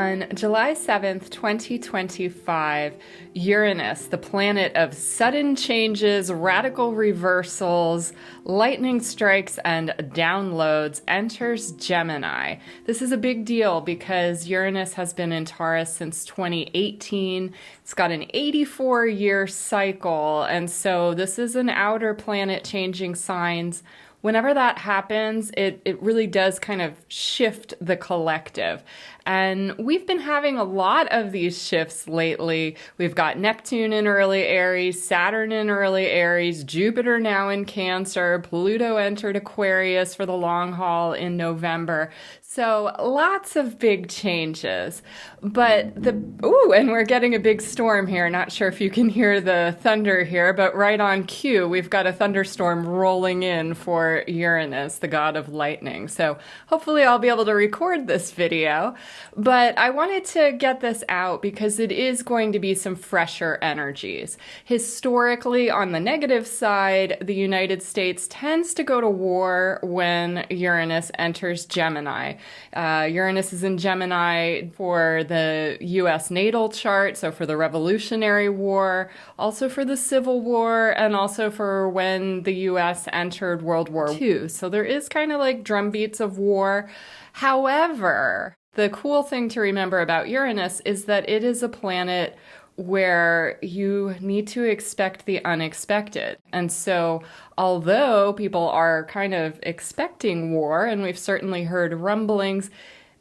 On July 7th, 2025, Uranus, the planet of sudden changes, radical reversals, lightning strikes, and downloads, enters Gemini. This is a big deal because Uranus has been in Taurus since 2018. It's got an 84-year cycle, and so this is an outer planet changing signs. Whenever that happens, it really does kind of shift the collective. And we've been having a lot of these shifts lately. We've got Neptune in early Aries, Saturn in early Aries, Jupiter now in Cancer, Pluto entered Aquarius for the long haul in November. So lots of big changes. But and we're getting a big storm here. Not sure if you can hear the thunder here, but right on cue, we've got a thunderstorm rolling in for Uranus, the god of lightning. So hopefully I'll be able to record this video. But I wanted to get this out because it is going to be some fresher energies. Historically, on the negative side, the United States tends to go to war when Uranus enters Gemini. Uranus is in Gemini for the U.S. natal chart, so for the Revolutionary War, also for the Civil War, and also for when the U.S. entered World War II. So there is kind of like drumbeats of war. However, the cool thing to remember about Uranus is that it is a planet where you need to expect the unexpected. And so, although people are kind of expecting war, and we've certainly heard rumblings,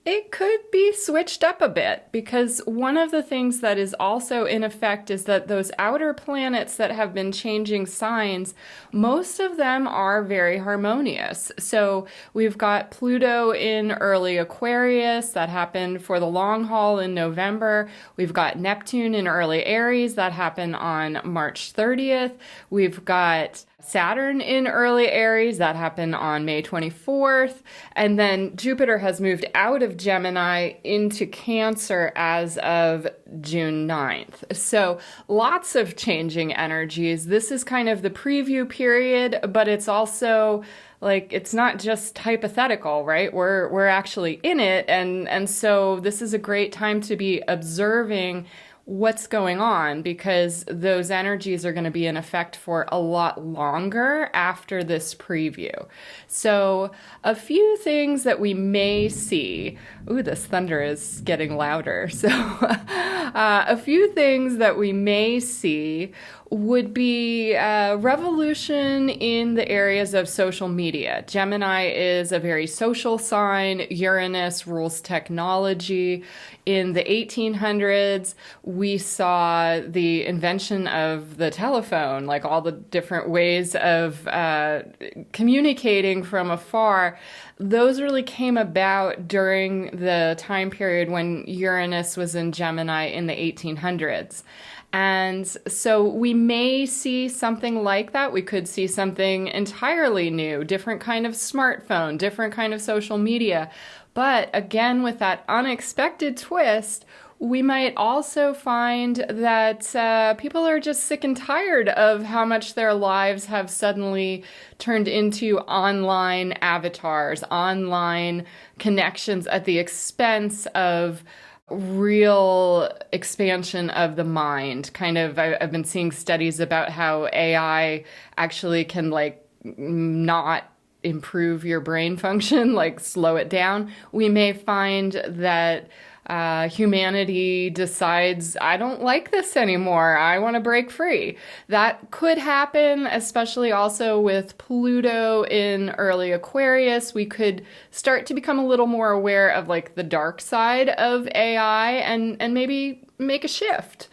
it could be switched up a bit, because one of the things that is also in effect is that those outer planets that have been changing signs, most of them are very harmonious. So we've got Pluto in early Aquarius, that happened for the long haul in November. We've got Neptune in early Aries, that happened on March 30th. We've got Saturn in early Aries, that happened on May 24th. And then Jupiter has moved out of Gemini into Cancer as of June 9th. So lots of changing energies. This is kind of the preview period, but it's also like, it's not just hypothetical, right? We're actually in it. And so this is a great time to be observing what's going on, because those energies are going to be in effect for a lot longer after this preview. So a few things that we may see. Ooh, this thunder is getting louder. So a few things that we may see would be revolution in the areas of social media. Gemini is a very social sign. Uranus rules technology. In the 1800s, we saw the invention of the telephone, like all the different ways of communicating from afar. Those really came about during the time period when Uranus was in Gemini in the 1800s. And so we may see something like that. We could see something entirely new, different kind of smartphone, different kind of social media. But again, with that unexpected twist, we might also find that people are just sick and tired of how much their lives have suddenly turned into online avatars, online connections at the expense of real expansion of the mind. Kind of, I've been seeing studies about how AI actually can not improve your brain function, like slow it down. We may find that humanity decides, I don't like this anymore, I want to break free. That could happen, especially also with Pluto in early Aquarius. We could start to become a little more aware of the dark side of AI and maybe make a shift.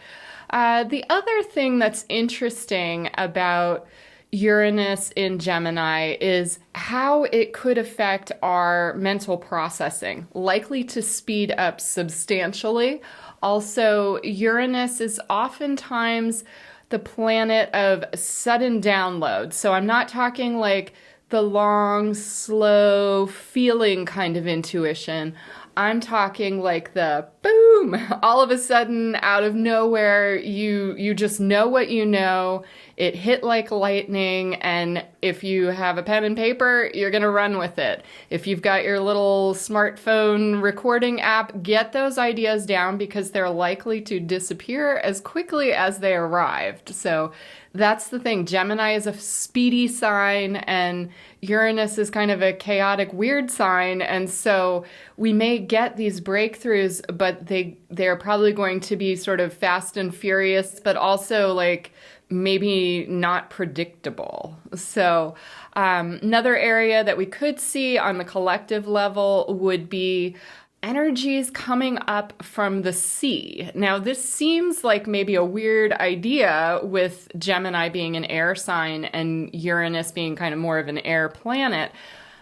The other thing that's interesting about Uranus in Gemini is how it could affect our mental processing, likely to speed up substantially. Also, Uranus is oftentimes the planet of sudden downloads. So I'm not talking like the long, slow, feeling kind of intuition. I'm talking like the boom, all of a sudden, out of nowhere, you just know what you know. It hit like lightning, and if you have a pen and paper, you're going to run with it. If you've got your little smartphone recording app, get those ideas down because they're likely to disappear as quickly as they arrived. So that's the thing. Gemini is a speedy sign, and Uranus is kind of a chaotic, weird sign. And so we may get these breakthroughs, but they're probably going to be sort of fast and furious, but also like maybe not predictable. So another area that we could see on the collective level would be energies coming up from the sea. Now, this seems like maybe a weird idea with Gemini being an air sign and Uranus being kind of more of an air planet.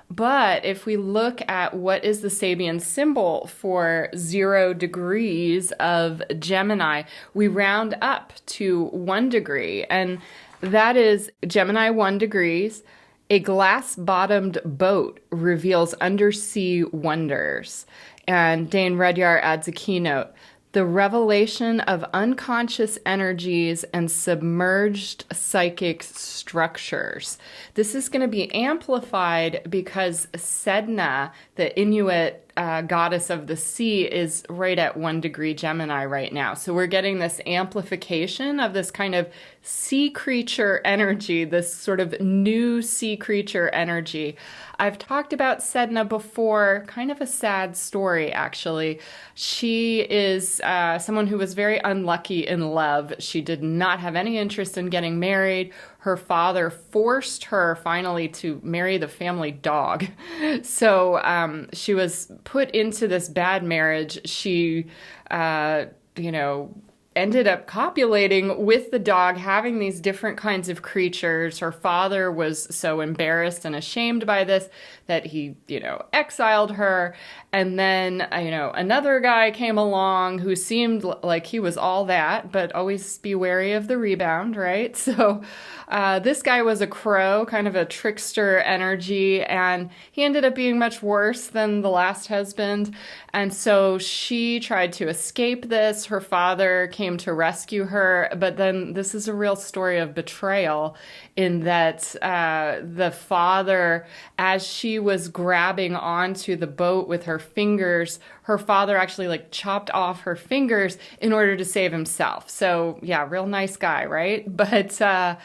But if we look at what is the Sabian symbol for 0 degrees of Gemini, we round up to 1 degree. And that is Gemini 1 degrees. A glass-bottomed boat reveals undersea wonders. And Dane Rudyard adds a keynote. The revelation of unconscious energies and submerged psychic structures. This is going to be amplified because Sedna, the Inuit goddess of the sea, is right at 1 degree Gemini right now. So we're getting this amplification of this kind of sea creature energy, this sort of new sea creature energy. I've talked about Sedna before, kind of a sad story, actually. She is someone who was very unlucky in love. She did not have any interest in getting married. Her father forced her finally to marry the family dog. So she was put into this bad marriage. She, ended up copulating with the dog, having these different kinds of creatures. Her father was so embarrassed and ashamed by this that he, exiled her. And then, another guy came along who seemed like he was all that, but always be wary of the rebound, right? So this guy was a crow, kind of a trickster energy, and he ended up being much worse than the last husband. And so she tried to escape this. Her father came to rescue her, but then this is a real story of betrayal in that the father, as she was grabbing onto the boat with her fingers, her father actually chopped off her fingers in order to save himself. So yeah, real nice guy, right? But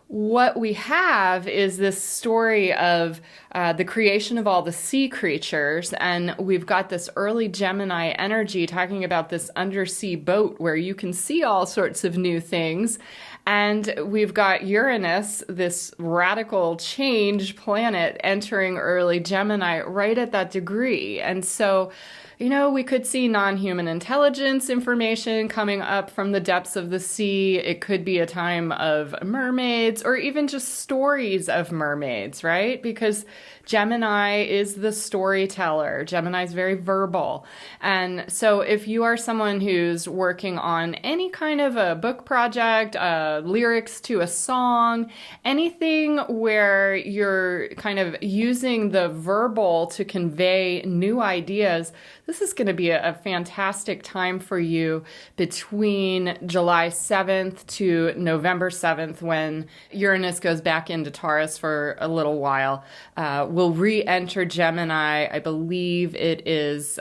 what we have is this story of the creation of all the sea creatures, and we've got this early Gemini energy talking about this undersea boat where you can see all sorts of new things. And we've got Uranus, this radical change planet, entering early Gemini right at that degree. And so, we could see non-human intelligence information coming up from the depths of the sea. It could be a time of mermaids or even just stories of mermaids, right? Because Gemini is the storyteller. Gemini is very verbal. And so if you are someone who's working on any kind of a book project, lyrics to a song, anything where you're kind of using the verbal to convey new ideas, this is going to be a fantastic time for you between July 7th to November 7th when Uranus goes back into Taurus for a little while. Will re-enter Gemini. I believe it is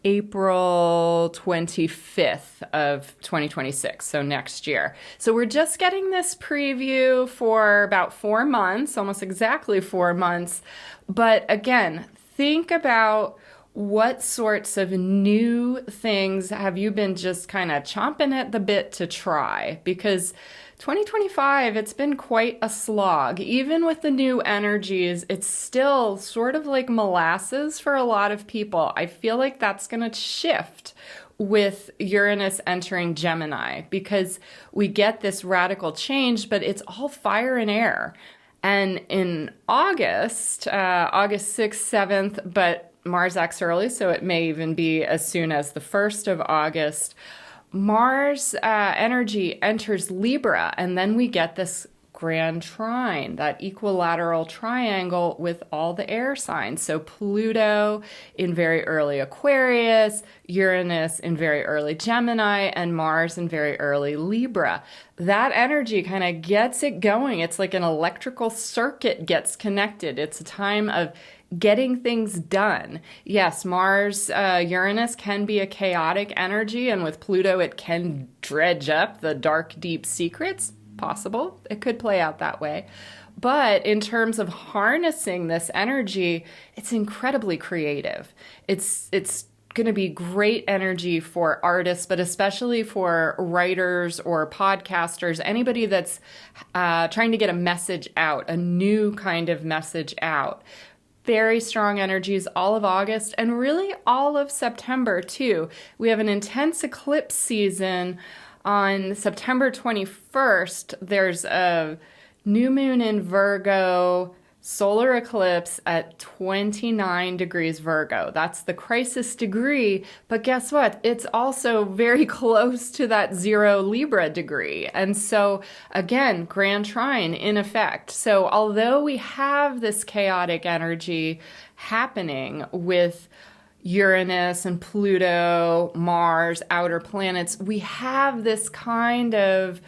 April 25th of 2026, so next year. So we're just getting this preview for about 4 months, almost exactly 4 months. But again, think about what sorts of new things have you been just kind of chomping at the bit to try? Because 2025, it's been quite a slog. Even with the new energies, it's still sort of like molasses for a lot of people. I feel like that's going to shift with Uranus entering Gemini because we get this radical change, but it's all fire and air. And in August 6th, 7th, but Mars acts early, so it may even be as soon as the 1st of August, Mars energy enters Libra, and then we get this grand trine, that equilateral triangle with all the air signs. So Pluto in very early Aquarius, Uranus in very early Gemini, and Mars in very early Libra. That energy kind of gets it going. It's like an electrical circuit gets connected. It's a time of getting things done. Yes, Mars, Uranus can be a chaotic energy, and with Pluto, it can dredge up the dark, deep secrets. Possible. It could play out that way. But in terms of harnessing this energy, it's incredibly creative. It's going to be great energy for artists, but especially for writers or podcasters, anybody that's trying to get a message out, a new kind of message out. Very strong energies all of August and really all of September too. We have an intense eclipse season on September 21st. There's a new moon in Virgo, solar eclipse at 29 degrees Virgo. That's the crisis degree, but guess what? It's also very close to that 0 Libra degree. And so again, grand trine in effect. So although we have this chaotic energy happening with Uranus and Pluto, Mars, outer planets, we have this kind of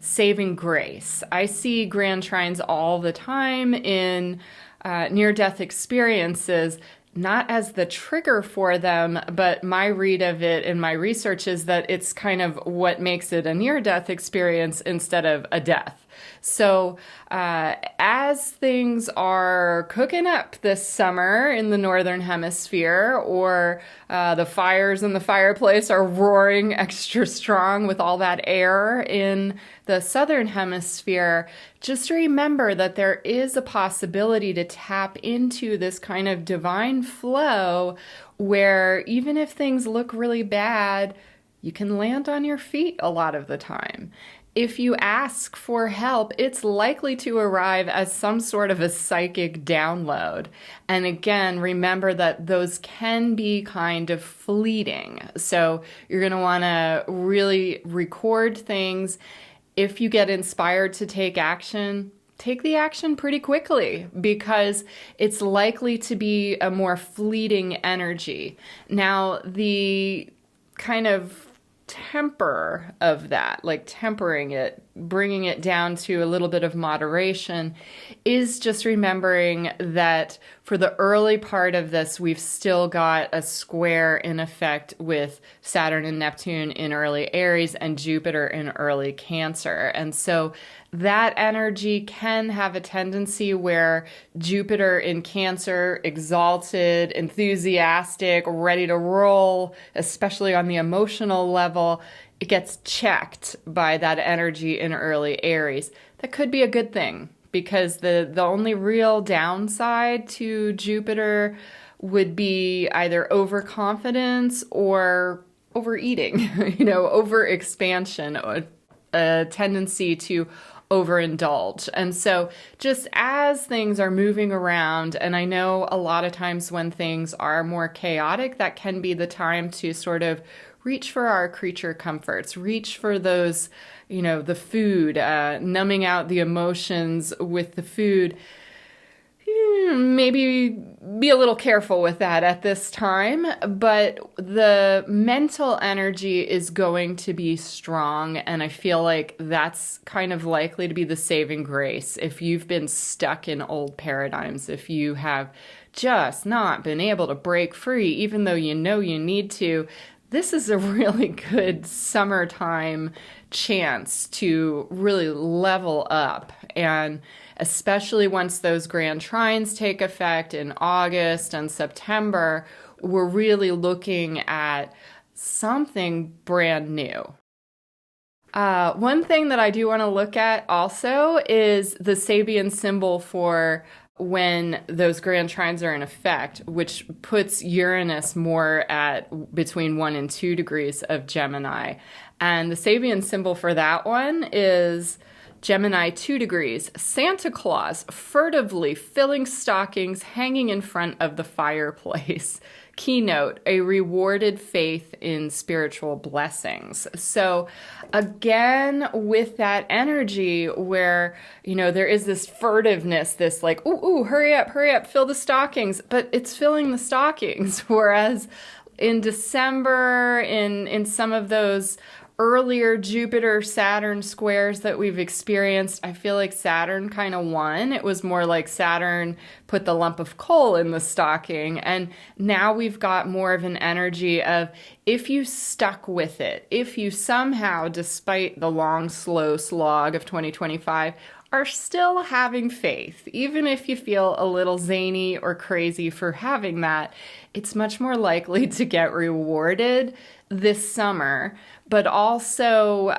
saving grace. I see grand trines all the time in near-death experiences, not as the trigger for them, but my read of it in my research is that it's kind of what makes it a near-death experience instead of a death. So as things are cooking up this summer in the Northern Hemisphere, or the fires in the fireplace are roaring extra strong with all that air in the Southern Hemisphere, just remember that there is a possibility to tap into this kind of divine flow where even if things look really bad, you can land on your feet a lot of the time. If you ask for help, it's likely to arrive as some sort of a psychic download. And again, remember that those can be kind of fleeting. So you're going to want to really record things. If you get inspired to take action, take the action pretty quickly because it's likely to be a more fleeting energy. Now, the kind of temper of that, like tempering it, bringing it down to a little bit of moderation, is just remembering that for the early part of this, we've still got a square in effect with Saturn and Neptune in early Aries and Jupiter in early Cancer. And so that energy can have a tendency where Jupiter in Cancer, exalted, enthusiastic, ready to roll, especially on the emotional level, it gets checked by that energy in early Aries. That could be a good thing because the only real downside to Jupiter would be either overconfidence or overeating, overexpansion, or a tendency to overindulge. And so just as things are moving around, and I know a lot of times when things are more chaotic, that can be the time to sort of reach for our creature comforts, reach for those, the food, numbing out the emotions with the food. Maybe be a little careful with that at this time, but the mental energy is going to be strong, and I feel like that's kind of likely to be the saving grace. If you've been stuck in old paradigms, if you have just not been able to break free, even though you know you need to, this is a really good summertime chance to really level up. And especially once those grand trines take effect in August and September, we're really looking at something brand new. One thing that I do want to look at also is the Sabian symbol for when those grand trines are in effect, which puts Uranus more at between 1 and 2 degrees of Gemini. And the Sabian symbol for that one is Gemini 2 degrees, Santa Claus furtively filling stockings hanging in front of the fireplace. Keynote, a rewarded faith in spiritual blessings. So again, with that energy where, there is this furtiveness, this like, ooh, hurry up, fill the stockings, but it's filling the stockings. Whereas in December, in some of those earlier Jupiter-Saturn squares that we've experienced, I feel like Saturn kind of won. It was more like Saturn put the lump of coal in the stocking. And now we've got more of an energy of, if you stuck with it, if you somehow, despite the long, slow slog of 2025, are still having faith, even if you feel a little zany or crazy for having that, it's much more likely to get rewarded this summer. But also,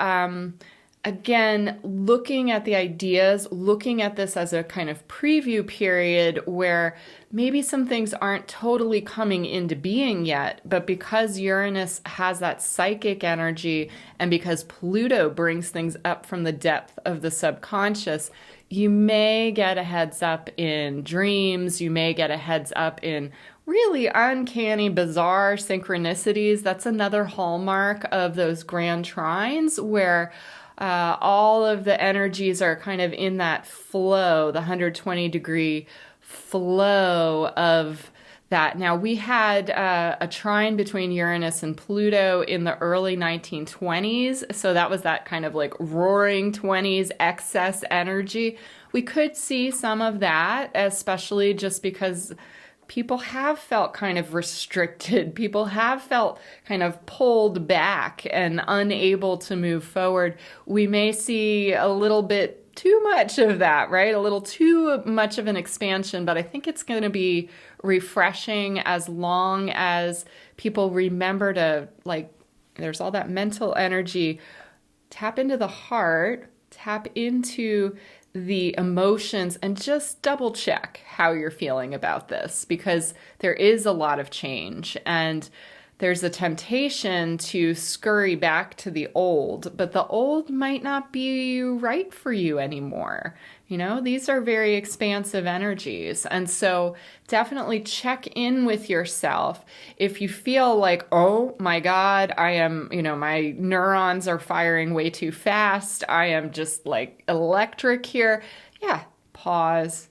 again, looking at the ideas, looking at this as a kind of preview period where maybe some things aren't totally coming into being yet, but because Uranus has that psychic energy and because Pluto brings things up from the depth of the subconscious, you may get a heads up in dreams, you may get a heads up in really uncanny, bizarre synchronicities. That's another hallmark of those grand trines where all of the energies are kind of in that flow, the 120-degree flow of that. Now, we had a trine between Uranus and Pluto in the early 1920s. So that was that kind of like roaring 20s excess energy. We could see some of that, especially just because people have felt kind of restricted. People have felt kind of pulled back and unable to move forward. We may see a little bit too much of that, right? A little too much of an expansion, but I think it's going to be refreshing as long as people remember to, like, there's all that mental energy, tap into the heart, tap into the emotions, and just double check how you're feeling about this, because there is a lot of change and there's a temptation to scurry back to the old, but the old might not be right for you anymore. These are very expansive energies. And so definitely check in with yourself. If you feel like, oh my God, I am, my neurons are firing way too fast. I am just like electric here. Yeah, pause.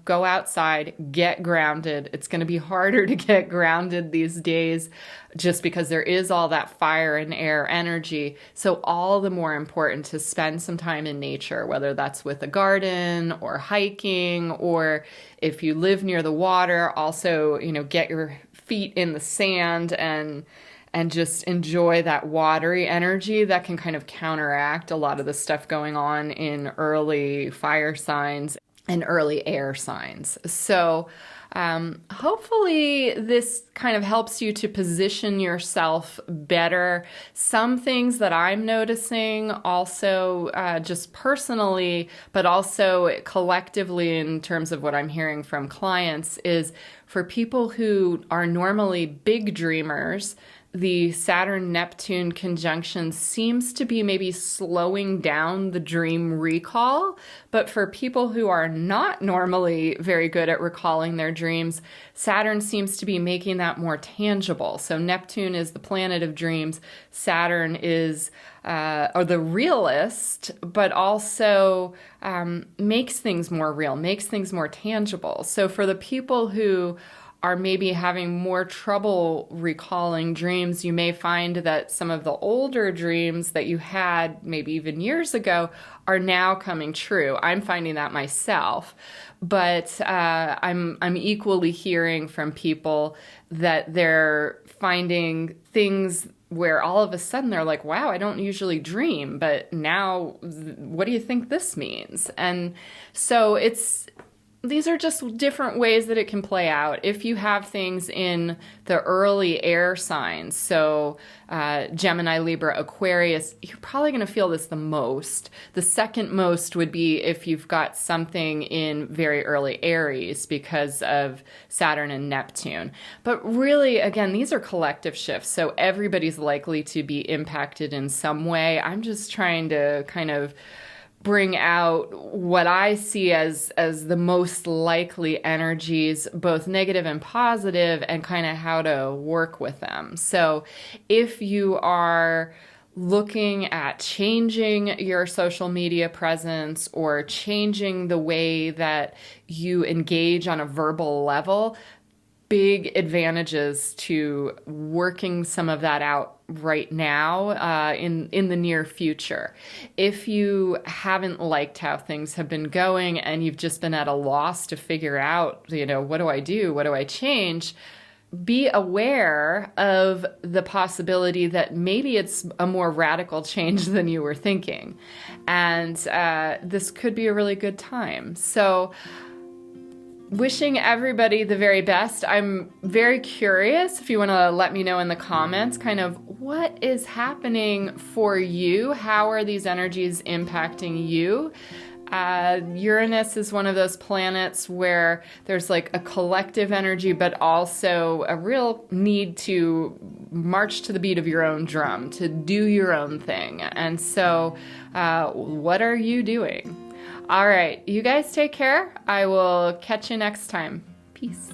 Go outside, get grounded. It's going to be harder to get grounded these days just because there is all that fire and air energy. So all the more important to spend some time in nature, whether that's with a garden or hiking, or if you live near the water, also, get your feet in the sand and just enjoy that watery energy that can kind of counteract a lot of the stuff going on in early fire signs and early air signs. So hopefully this kind of helps you to position yourself better. Some things that I'm noticing also just personally, but also collectively in terms of what I'm hearing from clients, is for people who are normally big dreamers, the Saturn-Neptune conjunction seems to be maybe slowing down the dream recall. But for people who are not normally very good at recalling their dreams, Saturn seems to be making that more tangible. So Neptune is the planet of dreams. Saturn is or the realist, but also makes things more real, makes things more tangible. So for the people who are maybe having more trouble recalling dreams, you may find that some of the older dreams that you had maybe even years ago are now coming true. I'm finding that myself, but I'm equally hearing from people that they're finding things where all of a sudden they're like, wow, I don't usually dream, but now what do you think this means? And so these are just different ways that it can play out. If you have things in the early air signs, so Gemini, Libra, Aquarius, you're probably going to feel this the most. The second most would be if you've got something in very early Aries because of Saturn and Neptune. But really, again, these are collective shifts, so everybody's likely to be impacted in some way. I'm just trying to kind of bring out what I see as the most likely energies, both negative and positive, and kind of how to work with them. So if you are looking at changing your social media presence or changing the way that you engage on a verbal level, big advantages to working some of that out right now in the near future. If you haven't liked how things have been going and you've just been at a loss to figure out, what do I do? What do I change? Be aware of the possibility that maybe it's a more radical change than you were thinking. And this could be a really good time. So wishing everybody the very best. I'm very curious if you want to let me know in the comments kind of what is happening for you. How are these energies impacting you? Uranus is one of those planets where there's like a collective energy, but also a real need to march to the beat of your own drum, to do your own thing. And so, what are you doing? All right, you guys take care. I will catch you next time. Peace.